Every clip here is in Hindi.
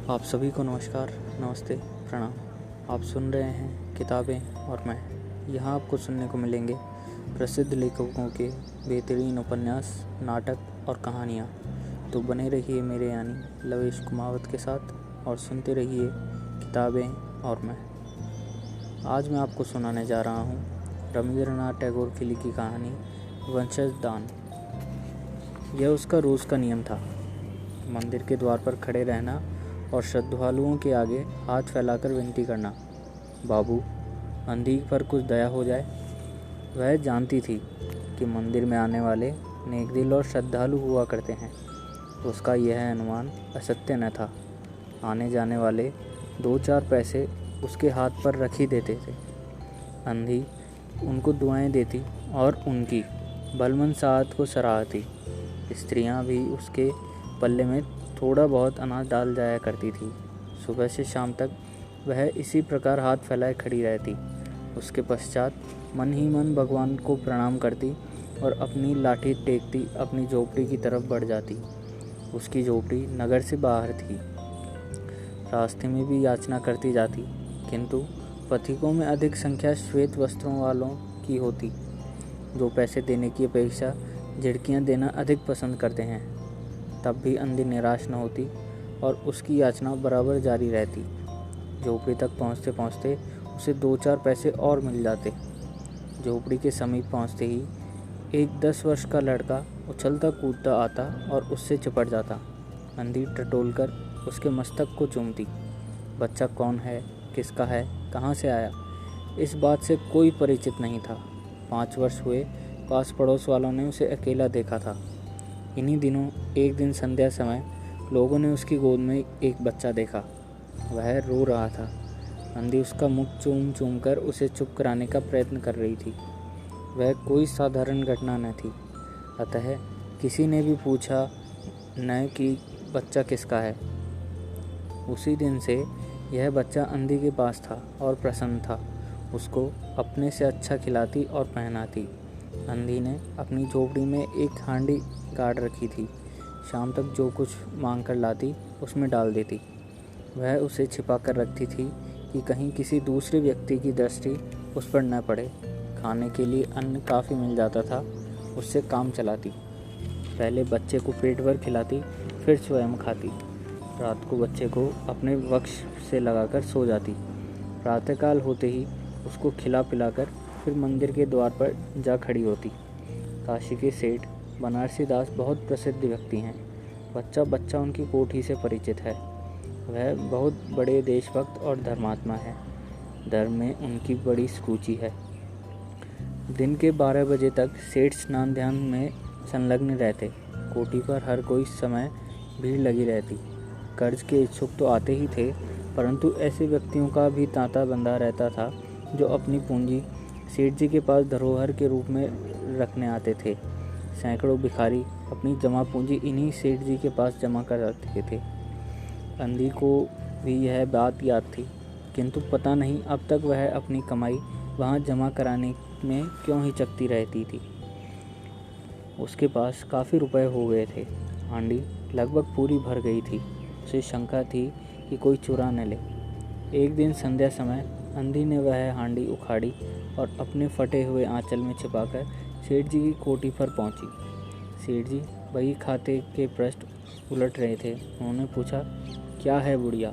आप सभी को नमस्कार, नमस्ते, प्रणाम। आप सुन रहे हैं किताबें और मैं। यहाँ आपको सुनने को मिलेंगे प्रसिद्ध लेखकों के बेहतरीन उपन्यास, नाटक और कहानियाँ। तो बने रहिए मेरे यानी लवेश कुमावत के साथ और सुनते रहिए किताबें और मैं। आज मैं आपको सुनाने जा रहा हूँ रवींद्रनाथ टैगोर की लिखी कहानी वंशज दान। यह उसका रोज़ का नियम था, मंदिर के द्वार पर खड़े रहना और श्रद्धालुओं के आगे हाथ फैलाकर विनती करना, बाबू अंधी पर कुछ दया हो जाए। वह जानती थी कि मंदिर में आने वाले नेक दिल और श्रद्धालु हुआ करते हैं। उसका यह अनुमान असत्य न था। आने जाने वाले 2-4 पैसे उसके हाथ पर रख ही देते थे। अंधी उनको दुआएं देती और उनकी भलमन साहत को सराहती। स्त्रियां भी उसके पल्ले में थोड़ा बहुत अनाज डाल जाया करती थी। सुबह से शाम तक वह इसी प्रकार हाथ फैलाए खड़ी रहती। उसके पश्चात मन ही मन भगवान को प्रणाम करती और अपनी लाठी टेकती अपनी झोपड़ी की तरफ बढ़ जाती। उसकी झोपड़ी नगर से बाहर थी। रास्ते में भी याचना करती जाती, किंतु पथिकों में अधिक संख्या श्वेत वस्त्रों वालों की होती, जो पैसे देने की अपेक्षा झिड़कियाँ देना अधिक पसंद करते हैं। तब भी अंधी निराश न होती और उसकी याचना बराबर जारी रहती। झोपड़ी तक पहुँचते पहुँचते उसे 2-4 पैसे और मिल जाते। झोपड़ी के समीप पहुँचते ही एक 10 वर्ष का लड़का उछलता कूदता आता और उससे चिपट जाता। अंधी टटोलकर उसके मस्तक को चूमती। बच्चा कौन है, किसका है, कहाँ से आया, इस बात से कोई परिचित नहीं था। 5 वर्ष हुए पास पड़ोस वालों ने उसे अकेला देखा था। इन्हीं दिनों एक दिन संध्या समय लोगों ने उसकी गोद में एक बच्चा देखा। वह रो रहा था। अंधी उसका मुख चूम चूम कर उसे चुप कराने का प्रयत्न कर रही थी। वह कोई साधारण घटना न थी, अतः किसी ने भी पूछा न कि बच्चा किसका है। उसी दिन से यह बच्चा अंधी के पास था और प्रसन्न था। उसको अपने से अच्छा खिलाती और पहनाती। अंधी ने अपनी झोपड़ी में एक हांडी गाड़ रखी थी। शाम तक जो कुछ मांग कर लाती उसमें डाल देती। वह उसे छिपा कर रखती थी कि कहीं किसी दूसरे व्यक्ति की दृष्टि उस पर न पड़े। खाने के लिए अन्न काफ़ी मिल जाता था, उससे काम चलाती। पहले बच्चे को पेट भर खिलाती, फिर स्वयं खाती। रात को बच्चे को अपने वक्ष से लगाकर सो जाती। प्रातःकाल होते ही उसको खिला पिलाकर फिर मंदिर के द्वार पर जा खड़ी होती। काशी के सेठ बनारसी दास बहुत प्रसिद्ध व्यक्ति हैं। बच्चा बच्चा उनकी कोठी से परिचित है। वह बहुत बड़े देशभक्त और धर्मात्मा है। धर्म में उनकी बड़ी सूची है। दिन के 12 बजे तक सेठ स्नान ध्यान में संलग्न रहते। कोठी पर हर कोई समय भीड़ लगी रहती। कर्ज के इच्छुक तो आते ही थे, परंतु ऐसे व्यक्तियों का भी तांता बंधा रहता था जो अपनी पूंजी सेठ जी के पास धरोहर के रूप में रखने आते थे। सैकड़ों भिखारी अपनी जमा पूंजी इन्हीं सेठ जी के पास जमा कर रखते थे। अंधी को भी यह बात याद थी, किंतु पता नहीं अब तक वह अपनी कमाई वहाँ जमा कराने में क्यों हिचकती रहती थी। उसके पास काफ़ी रुपए हो गए थे। हांडी लगभग पूरी भर गई थी। उसे शंका थी कि कोई चुरा न ले। एक दिन संध्या समय अंधी ने वह हांडी उखाड़ी और अपने फटे हुए आंचल में छिपाकर सेठ जी की कोठी पर पहुंची। सेठ जी बही खाते के पृष्ठ उलट रहे थे। उन्होंने पूछा, क्या है बुढ़िया?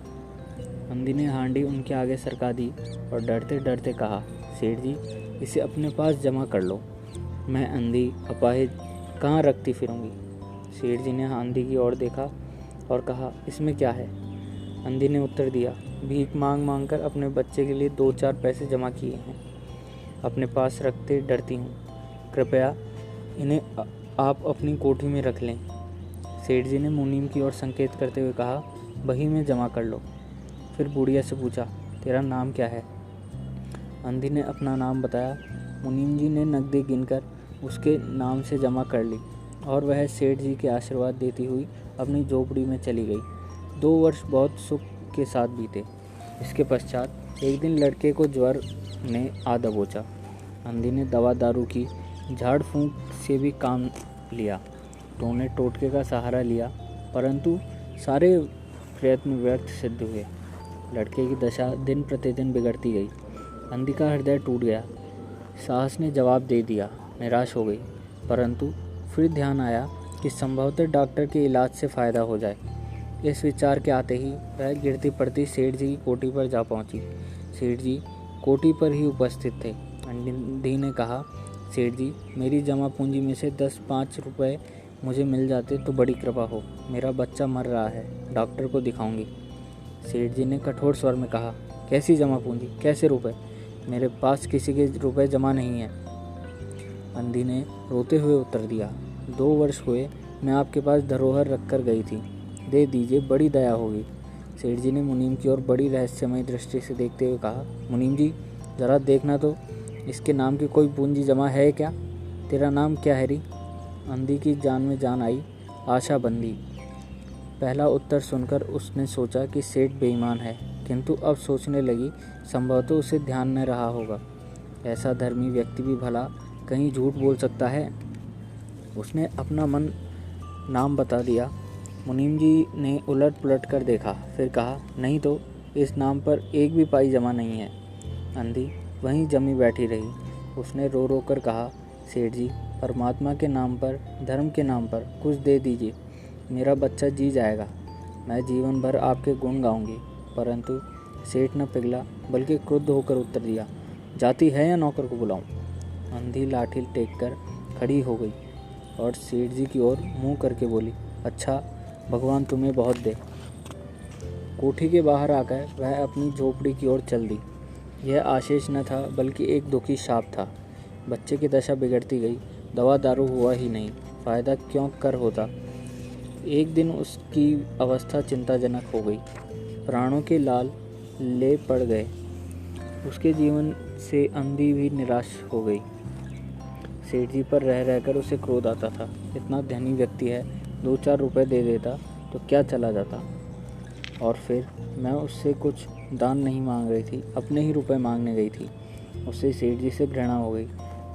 अंधी ने हांडी उनके आगे सरका दी और डरते डरते कहा, सेठ जी इसे अपने पास जमा कर लो। मैं अंधी अपाहिज कहाँ रखती फिरूंगी। सेठ जी ने अंधी की ओर देखा और कहा, इसमें क्या है? अंधी ने उत्तर दिया, भीख मांग मांग कर अपने बच्चे के लिए 2-4 पैसे जमा किए हैं, अपने पास रखते डरती हूँ। कृपया इन्हें आप अपनी कोठी में रख लें। सेठ जी ने मुनीम की ओर संकेत करते हुए कहा, बही में जमा कर लो। फिर बुढ़िया से पूछा, तेरा नाम क्या है? अंधी ने अपना नाम बताया। मुनीम जी ने नकदी गिनकर उसके नाम से जमा कर ली और वह सेठ जी के आशीर्वाद देती हुई अपनी झोपड़ी में चली गई। 2 वर्ष बहुत सुख के साथ बीते। इसके पश्चात एक दिन लड़के को ज्वर ने आ दबोचा। अंधी ने दवा दारू की झाड़ फूंक से भी काम लिया। टोने टोटके का सहारा लिया, परंतु सारे प्रयत्न व्यर्थ सिद्ध हुए। लड़के की दशा दिन प्रतिदिन बिगड़ती गई। अंधी का हृदय टूट गया। साहस ने जवाब दे दिया, निराश हो गई। परंतु फिर ध्यान आया कि संभवतः डॉक्टर के इलाज से फ़ायदा हो जाए। इस विचार के आते ही वह गिरती पड़ती सेठ जी की कोठी पर जा पहुंची। सेठ जी कोठी पर ही उपस्थित थे। अंधी ने कहा, सेठ जी, मेरी जमा पूंजी में से 10-5 रुपए मुझे मिल जाते तो बड़ी कृपा हो। मेरा बच्चा मर रहा है, डॉक्टर को दिखाऊंगी। सेठ जी ने कठोर स्वर में कहा, कैसी जमा पूंजी, कैसे रुपए? मेरे पास किसी के रुपए जमा नहीं है। अंधी ने रोते हुए उत्तर दिया, 2 वर्ष हुए मैं आपके पास धरोहर रख कर गई थी, दे दीजिए, बड़ी दया होगी। सेठ जी ने मुनीम की ओर बड़ी रहस्यमयी दृष्टि से देखते हुए कहा, मुनीम जी, ज़रा देखना तो, इसके नाम की कोई पूंजी जमा है क्या? तेरा नाम क्या है री? अंधी की जान में जान आई, आशा बंदी। पहला उत्तर सुनकर उसने सोचा कि सेठ बेईमान है, किंतु अब सोचने लगी संभवतः उसे ध्यान न रहा होगा। ऐसा धर्मी व्यक्ति भी भला कहीं झूठ बोल सकता है। उसने अपना नाम बता दिया। मुनीम जी ने उलट पुलट कर देखा, फिर कहा, नहीं तो, इस नाम पर एक भी पाई जमा नहीं है। अंधी वहीं जमी बैठी रही। उसने रो रो कर कहा, सेठ जी, परमात्मा के नाम पर, धर्म के नाम पर कुछ दे दीजिए, मेरा बच्चा जी जाएगा। मैं जीवन भर आपके गुण गाऊंगी। परंतु सेठ न पिघला, बल्कि क्रुद्ध होकर उत्तर दिया, जाती है या नौकर को बुलाऊं? अंधी लाठी टेक कर खड़ी हो गई और सेठ जी की ओर मुंह करके बोली, अच्छा, भगवान तुम्हें बहुत दे। कोठी के बाहर आकर वह अपनी झोपड़ी की ओर चल दी। यह आशीष न था, बल्कि एक दुखी शाप था। बच्चे की दशा बिगड़ती गई, दवा दारू हुआ ही नहीं, फ़ायदा क्यों कर होता। एक दिन उसकी अवस्था चिंताजनक हो गई। प्राणों के लाल ले पड़ गए। उसके जीवन से अंधी भी निराश हो गई। सेठ जी पर रह रहकर उसे क्रोध आता था। इतना धनी व्यक्ति है, 2-4 रुपए दे देता तो क्या चला जाता। और फिर मैं उससे कुछ दान नहीं मांग रही थी, अपने ही रुपए मांगने गई थी। उससे सेठ जी से घृणा हो गई।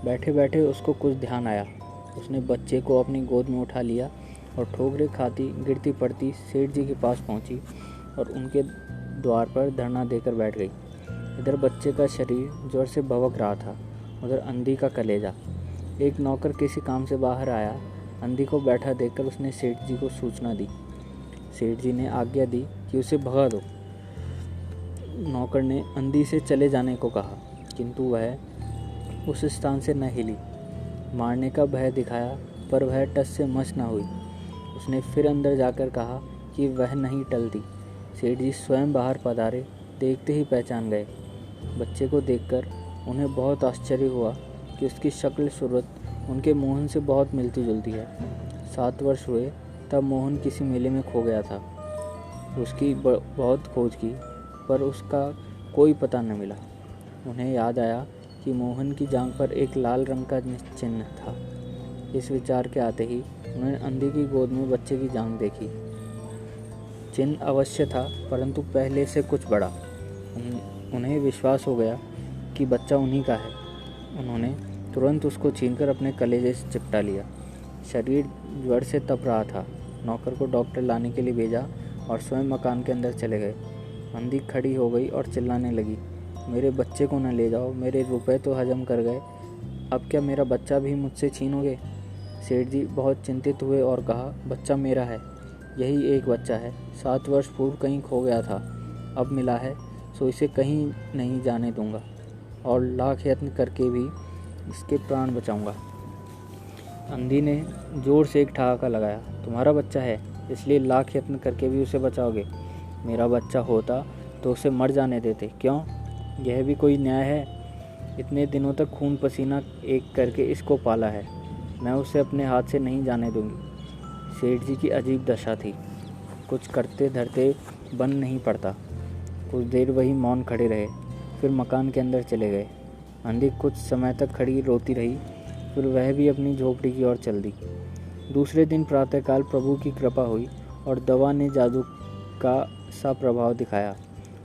बैठे बैठे उसको कुछ ध्यान आया। उसने बच्चे को अपनी गोद में उठा लिया और ठोकरे खाती गिरती पड़ती सेठ जी के पास पहुंची और उनके द्वार पर धरना देकर बैठ गई। इधर बच्चे का शरीर जोर से भवक रहा था, उधर अंधी का कलेजा। एक नौकर किसी काम से बाहर आया। अंधी को बैठा देखकर उसने सेठ जी को सूचना दी। सेठ जी ने आज्ञा दी कि उसे भगा दो। नौकर ने अंधी से चले जाने को कहा, किंतु वह उस स्थान से न हिली। मारने का भय दिखाया, पर वह टस से मस न हुई। उसने फिर अंदर जाकर कहा कि वह नहीं टलती। सेठ जी स्वयं बाहर पधारे, देखते ही पहचान गए। बच्चे को देखकर उन्हें बहुत आश्चर्य हुआ कि उसकी शक्ल सूरत उनके मोहन से बहुत मिलती जुलती है। 7 वर्ष हुए तब मोहन किसी मेले में खो गया था। उसकी बहुत खोज की, पर उसका कोई पता न मिला। उन्हें याद आया कि मोहन की जांघ पर एक लाल रंग का चिन्ह था। इस विचार के आते ही उन्होंने अंधी की गोद में बच्चे की जांघ देखी। चिन्ह अवश्य था, परंतु पहले से कुछ बड़ा। उन्हें विश्वास हो गया कि बच्चा उन्हीं का है। उन्होंने तुरंत उसको छीनकर अपने कलेजे से चिपटा लिया। शरीर ज्वर से तप रहा था। नौकर को डॉक्टर लाने के लिए भेजा और स्वयं मकान के अंदर चले गए। अंधी खड़ी हो गई और चिल्लाने लगी, मेरे बच्चे को न ले जाओ, मेरे रुपए तो हजम कर गए, अब क्या मेरा बच्चा भी मुझसे छीनोगे? सेठ जी बहुत चिंतित हुए और कहा, बच्चा मेरा है, यही एक बच्चा है। 7 वर्ष पूर्व कहीं खो गया था, अब मिला है, सो इसे कहीं नहीं जाने दूंगा और लाख यत्न करके भी इसके प्राण बचाऊंगा। अंधी ने जोर से एक ठहाका लगाया, तुम्हारा बच्चा है, इसलिए लाख यत्न करके भी उसे बचाओगे? मेरा बच्चा होता तो उसे मर जाने देते, क्यों? यह भी कोई न्याय है? इतने दिनों तक खून पसीना एक करके इसको पाला है, मैं उसे अपने हाथ से नहीं जाने दूंगी। सेठ जी की अजीब दशा थी, कुछ करते धरते बन नहीं पड़ता। कुछ देर वही मौन खड़े रहे, फिर मकान के अंदर चले गए। अंधी कुछ समय तक खड़ी रोती रही, फिर वह भी अपनी झोपड़ी की ओर चल दी। दूसरे दिन प्रातःकाल प्रभु की कृपा हुई और दवा ने जादू का सा प्रभाव दिखाया।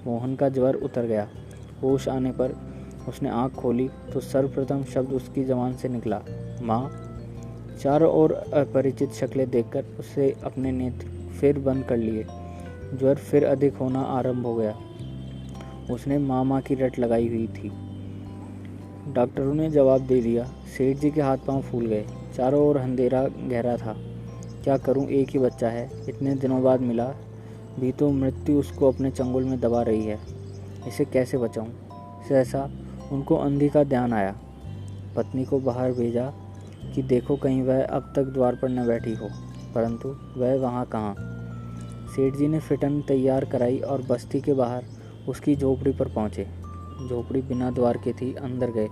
मोहन का ज्वर उतर गया। होश आने पर उसने आँख खोली तो सर्वप्रथम शब्द उसकी ज़बान से निकला, माँ। चारों ओर अपरिचित शक्लें देखकर उसे अपने नेत्र फिर बंद कर लिए। ज्वर फिर अधिक होना आरंभ हो गया। उसने माँ की रट लगाई हुई थी। डॉक्टरों ने जवाब दे दिया। सेठ जी के हाथ पांव फूल गए। चारों ओर अंधेरा गहरा था। क्या करूं, एक ही बच्चा है, इतने दिनों बाद मिला भी तो मृत्यु उसको अपने चंगुल में दबा रही है। इसे कैसे बचाऊं? सहसा उनको अंधी का ध्यान आया। पत्नी को बाहर भेजा कि देखो कहीं वह अब तक द्वार पर न बैठी हो, परंतु वह वहाँ कहाँ। सेठ जी ने फिटन तैयार कराई और बस्ती के बाहर उसकी झोपड़ी पर पहुँचे। झोपड़ी बिना द्वार के थी। अंदर गए,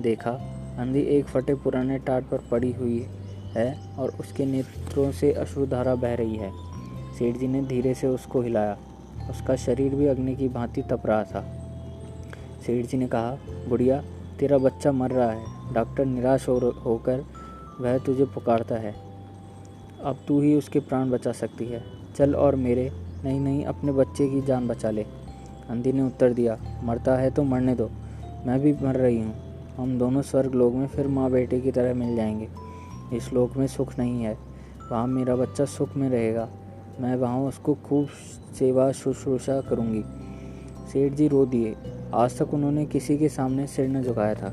देखा अंधी एक फटे पुराने टाट पर पड़ी हुई है और उसके नेत्रों से अश्रुधारा बह रही है। सेठ जी ने धीरे से उसको हिलाया। उसका शरीर भी अग्नि की भांति तप रहा था। सेठ जी ने कहा, बुढ़िया, तेरा बच्चा मर रहा है। डॉक्टर निराश होकर वह तुझे पुकारता है। अब तू ही उसके प्राण बचा सकती है। चल और मेरे नहीं अपने बच्चे की जान बचा ले। अंधी ने उत्तर दिया, मरता है तो मरने दो, मैं भी मर रही हूँ। हम दोनों स्वर्ग लोक में फिर माँ बेटे की तरह मिल जाएंगे। इस लोक में सुख नहीं है, वहाँ मेरा बच्चा सुख में रहेगा। मैं वहाँ उसको खूब सेवा शुश्रूषा करूँगी। सेठ जी रो दिए। आज तक उन्होंने किसी के सामने सिर न झुकाया था,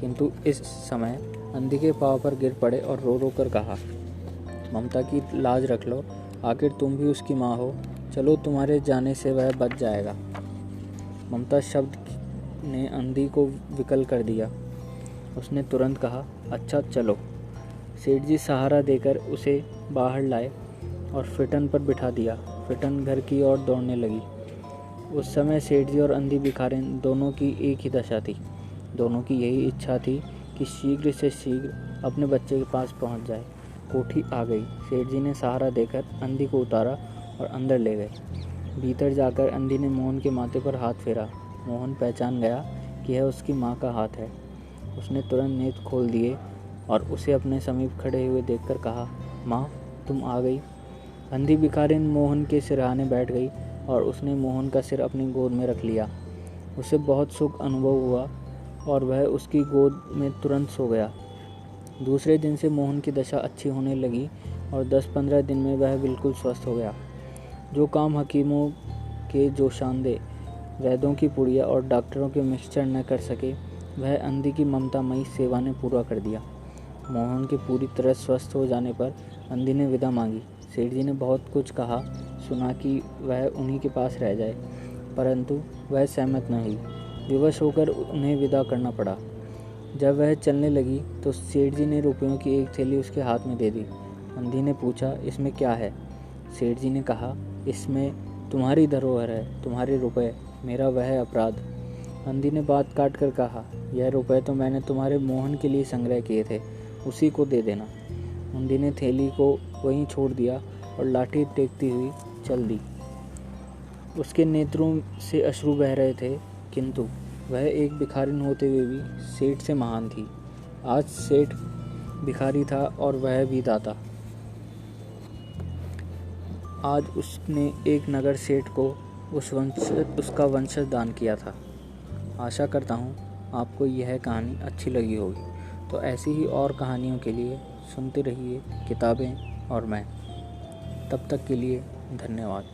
किंतु इस समय अंधी के पाँव पर गिर पड़े और रो रो कर कहा, ममता की लाज रख लो, आखिर तुम भी उसकी माँ हो। चलो, तुम्हारे जाने से वह बच जाएगा। ममता शब्द ने अंधी को विकल कर दिया। उसने तुरंत कहा, अच्छा चलो। सेठ जी सहारा देकर उसे बाहर लाए और फिटन पर बिठा दिया। फिटन घर की ओर दौड़ने लगी। उस समय सेठ जी और अंधी भिखारिन दोनों की एक ही दशा थी। दोनों की यही इच्छा थी कि शीघ्र से शीघ्र अपने बच्चे के पास पहुंच जाए। कोठी आ गई। सेठ जी ने सहारा देकर अंधी को उतारा और अंदर ले गए। भीतर जाकर अंधी ने मोहन के माथे पर हाथ फेरा। मोहन पहचान गया कि यह उसकी माँ का हाथ है। उसने तुरंत नेत्र खोल दिए और उसे अपने समीप खड़े हुए देखकर कहा, माँ, तुम आ गई। अंधी भिखारिन मोहन के सिरहाने बैठ गई और उसने मोहन का सिर अपनी गोद में रख लिया। उसे बहुत सुख अनुभव हुआ और वह उसकी गोद में तुरंत सो गया। दूसरे दिन से मोहन की दशा अच्छी होने लगी और 10-15 दिन में वह बिल्कुल स्वस्थ हो गया। जो काम हकीमों के जोशांदे, वैद्यों की पुड़िया और डॉक्टरों के मिक्सचर न कर सके, वह अंधी की ममतामयी सेवा ने पूरा कर दिया। मोहन के पूरी तरह स्वस्थ हो जाने पर अंधी ने विदा मांगी। सेठ जी ने बहुत कुछ कहा सुना कि वह उन्हीं के पास रह जाए, परंतु वह सहमत न हुई। विवश होकर उन्हें विदा करना पड़ा। जब वह चलने लगी तो सेठ जी ने रुपयों की एक थैली उसके हाथ में दे दी। अंधी ने पूछा, इसमें क्या है? सेठ जी ने कहा, इसमें तुम्हारी धरोहर है, तुम्हारे रुपए, मेरा वह अपराध। अंधी ने बात काट कर कहा, यह रुपए तो मैंने तुम्हारे मोहन के लिए संग्रह किए थे, उसी को दे देना। अंधी ने थैली को वहीं छोड़ दिया और लाठी टेकती हुई चल दी। उसके नेत्रों से अश्रु बह रहे थे, किंतु वह एक भिखारिन होते हुए भी सेठ से महान थी। आज सेठ भिखारी था और वह भी दाता। आज उसने एक नगर सेठ को उसका वंशज दान किया था। आशा करता हूँ आपको यह कहानी अच्छी लगी होगी। तो ऐसी ही और कहानियों के लिए सुनते रहिए किताबें और मैं। तब तक के लिए धन्यवाद।